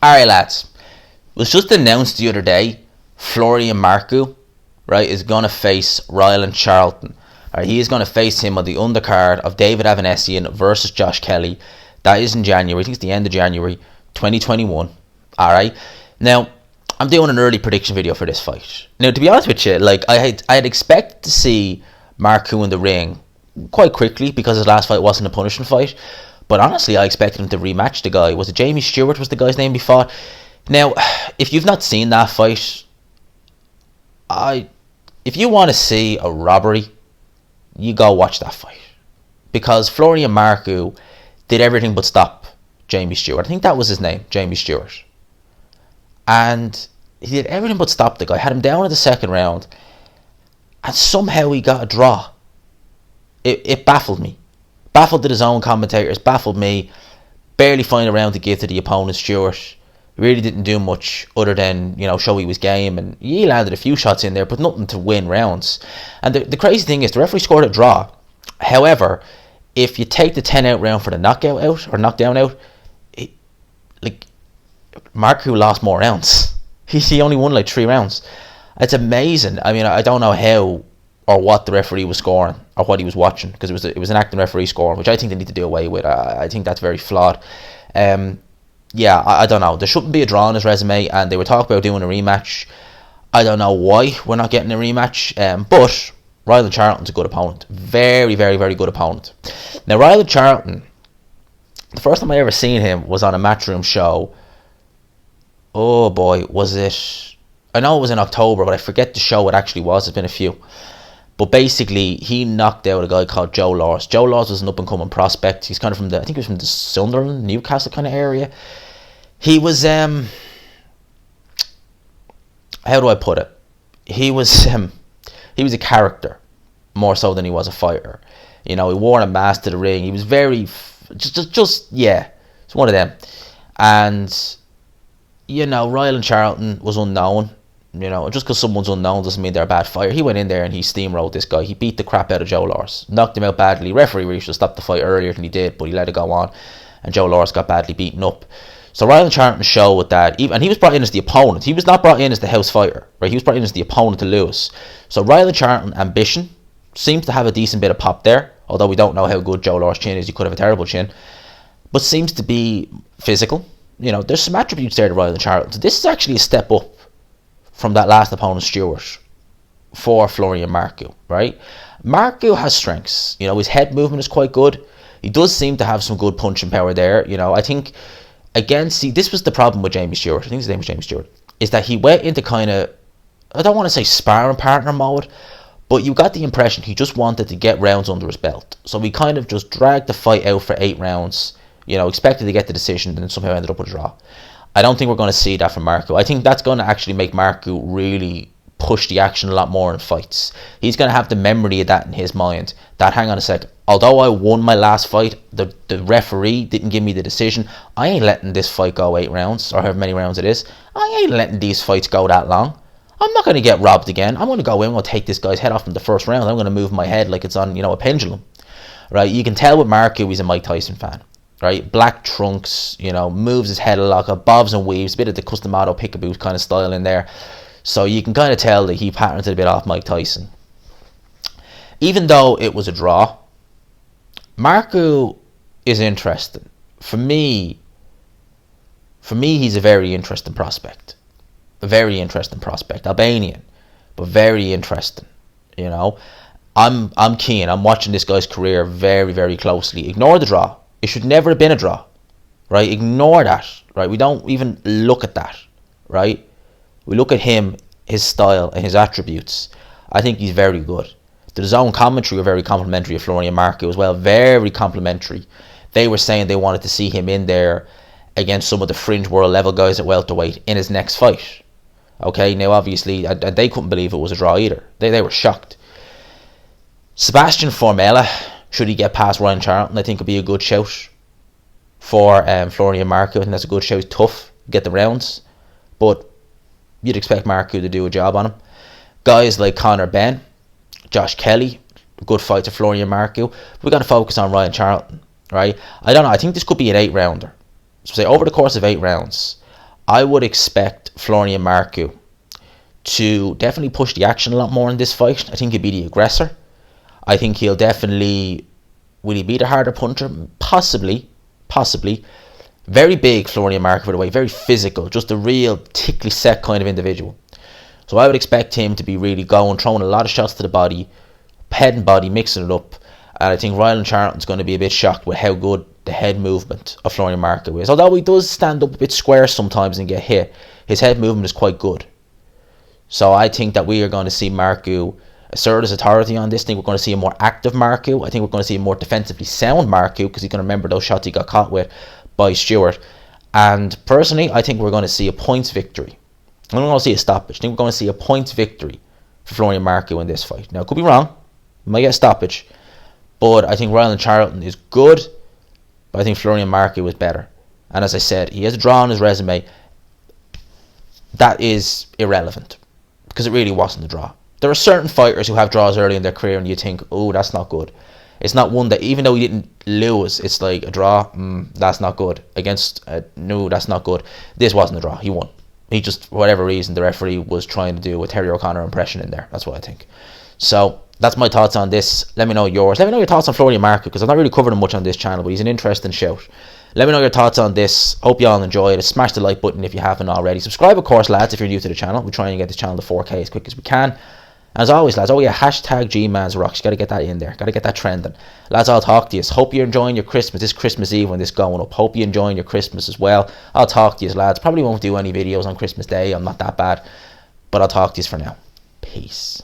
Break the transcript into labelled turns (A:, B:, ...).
A: Alright, lads. It was just announced the other day, Florian Marku, right, is going to face Ryland Charlton. Right, he is going to face him on the undercard of David Avanesian versus Josh Kelly. That is in January. I think it's the end of January 2021. Alright. Now, I'm doing an early prediction video for this fight. Now, to be honest with you, like I had expected to see Marku in the ring quite quickly because his last fight wasn't a punishment fight. But honestly, I expected him to rematch the guy. Was it Jamie Stewart was the guy's name he fought? Now, if you've not seen that fight, if you want to see a robbery, you go watch that fight. Because Florian Marku did everything but stop Jamie Stewart. I think that was his name, Jamie Stewart. And he did everything but stop the guy. Had him down in the second round. And somehow he got a draw. It baffled me. Baffled his own commentators. Baffled me. Barely find a round to give to the opponent, Stewart. Really didn't do much other than, show he was game. And he landed a few shots in there, but nothing to win rounds. And the crazy thing is, the referee scored a draw. However, if you take the 10-out round for the knockout out, or knockdown out, Marku lost more rounds. He only won 3 rounds. It's amazing. I mean, I don't know how or what the referee was scoring or what he was watching, because it was an acting referee scoring, which I think they need to do away with. I think that's very flawed. I don't know. There shouldn't be a draw on his resume, and they were talking about doing a rematch. I don't know why we're not getting a rematch, but Ryland Charlton's a good opponent. Very, very, very good opponent. Now, Ryland Charlton, the first time I ever seen him was on a Matchroom show. Oh boy, was it... I know it was in October, but I forget the show it actually was. There's been a few. But basically, he knocked out a guy called Joe Laws. Joe Laws was an up-and-coming prospect. He's kind of from I think he was from the Sunderland, Newcastle kind of area. He was, how do I put it? He was a character, more so than he was a fighter. He wore a mask to the ring. He was very, it's one of them. And, Ryland Charlton was unknown. Just because someone's unknown doesn't mean they're a bad fighter. He went in there and he steamrolled this guy. He beat the crap out of Joe Laws. Knocked him out badly. Referee really should have stopped the fight earlier than he did, but he let it go on. And Joe Laws got badly beaten up. So Ryland Charlton showed with that. And he was brought in as the opponent. He was not brought in as the house fighter. Right? He was brought in as the opponent to lose. So Ryland Charlton ambition seems to have a decent bit of pop there. Although we don't know how good Joe Laws' chin is. He could have a terrible chin. But seems to be physical. There's some attributes there to Ryland Charlton. So this is actually a step up from that last opponent, Stewart, for Florian Marku, right? Marku has strengths. His head movement is quite good. He does seem to have some good punching power there. I think, again, this was the problem with Jamie Stewart. I think his name was Jamie Stewart. Is that he went into kind of, I don't want to say sparring partner mode, but you got the impression he just wanted to get rounds under his belt. So he kind of just dragged the fight out for 8 rounds, expected to get the decision, and then somehow ended up with a draw. I don't think we're going to see that from Marku. I think that's going to actually make Marku really push the action a lot more in fights. He's going to have the memory of that in his mind. That, hang on a second, although I won my last fight, the referee didn't give me the decision. I ain't letting this fight go 8 rounds, or however many rounds it is. I ain't letting these fights go that long. I'm not going to get robbed again. I'm going to go in, I'm going to take this guy's head off in the first round. I'm going to move my head like it's on, a pendulum. Right? You can tell with Marku, he's a Mike Tyson fan. Right, black trunks, moves his head a lot, bobs and weaves, a bit of the Customato Pickaboo kind of style in there. So you can kind of tell that he patterned it a bit off Mike Tyson. Even though it was a draw, Marku is interesting. For me, he's a very interesting prospect. A very interesting prospect. Albanian, but very interesting. I'm keen. I'm watching this guy's career very, very closely. Ignore the draw. It should never have been a draw, right? Ignore that, right? We don't even look at that, right? We look at him, his style, and his attributes. I think he's very good. The zone commentary were very complimentary of Florian Marku as well. Very complimentary. They were saying they wanted to see him in there against some of the fringe world level guys at welterweight in his next fight. Okay, now obviously, they couldn't believe it was a draw either. They were shocked. Sebastian Formella, should he get past Ryan Charlton, I think would be a good shout for Florian Marku. I think that's a good shout. He's tough, get the rounds, but you'd expect Marku to do a job on him. Guys like Conor Benn, Josh Kelly, a good fight to Florian Marku. We've got to focus on Ryan Charlton, right? I don't know. I think this could be an 8-rounder. So say over the course of 8 rounds, I would expect Florian Marku to definitely push the action a lot more in this fight. I think he'll be the aggressor. I think he'll definitely... Will he be the harder puncher? Possibly. Very big, Florian Marku, by the way. Very physical. Just a real tickly set kind of individual. So I would expect him to be really going, throwing a lot of shots to the body, head and body, mixing it up. And I think Ryland Charlton's going to be a bit shocked with how good the head movement of Florian Marku is. Although he does stand up a bit square sometimes and get hit, his head movement is quite good. So I think that we are going to see Marku assert his authority on this. I think we're going to see a more active Marku. I think we're going to see a more defensively sound Marku, because he's going to remember those shots he got caught with by Stewart. And personally, I think we're going to see a points victory. I'm not going to see a stoppage. I think we're going to see a points victory for Florian Marku in this fight. Now, I could be wrong. We might get a stoppage. But I think Ryland Charlton is good. But I think Florian Marku is better. And as I said, he has a draw on his resume. That is irrelevant, because it really wasn't a draw. There are certain fighters who have draws early in their career and you think, oh, that's not good. It's not one that, even though he didn't lose, it's like a draw, that's not good. Against, no, that's not good. This wasn't a draw. He won. He just, for whatever reason, the referee was trying to do a Terry O'Connor impression in there. That's what I think. So, that's my thoughts on this. Let me know yours. Let me know your thoughts on Florian Marku, because I've not really covered him much on this channel, but he's an interesting shout. Let me know your thoughts on this. Hope you all enjoyed it. Smash the like button if you haven't already. Subscribe, of course, lads, if you're new to the channel. We're trying to get this channel to 4K as quick as we can. As always, lads, oh yeah, hashtag GMansRocks. You got to get that in there. Got to get that trending. Lads, I'll talk to you. Hope you're enjoying your Christmas, this Christmas Eve when this going up. Hope you're enjoying your Christmas as well. I'll talk to you, lads. Probably won't do any videos on Christmas Day. I'm not that bad. But I'll talk to you for now. Peace.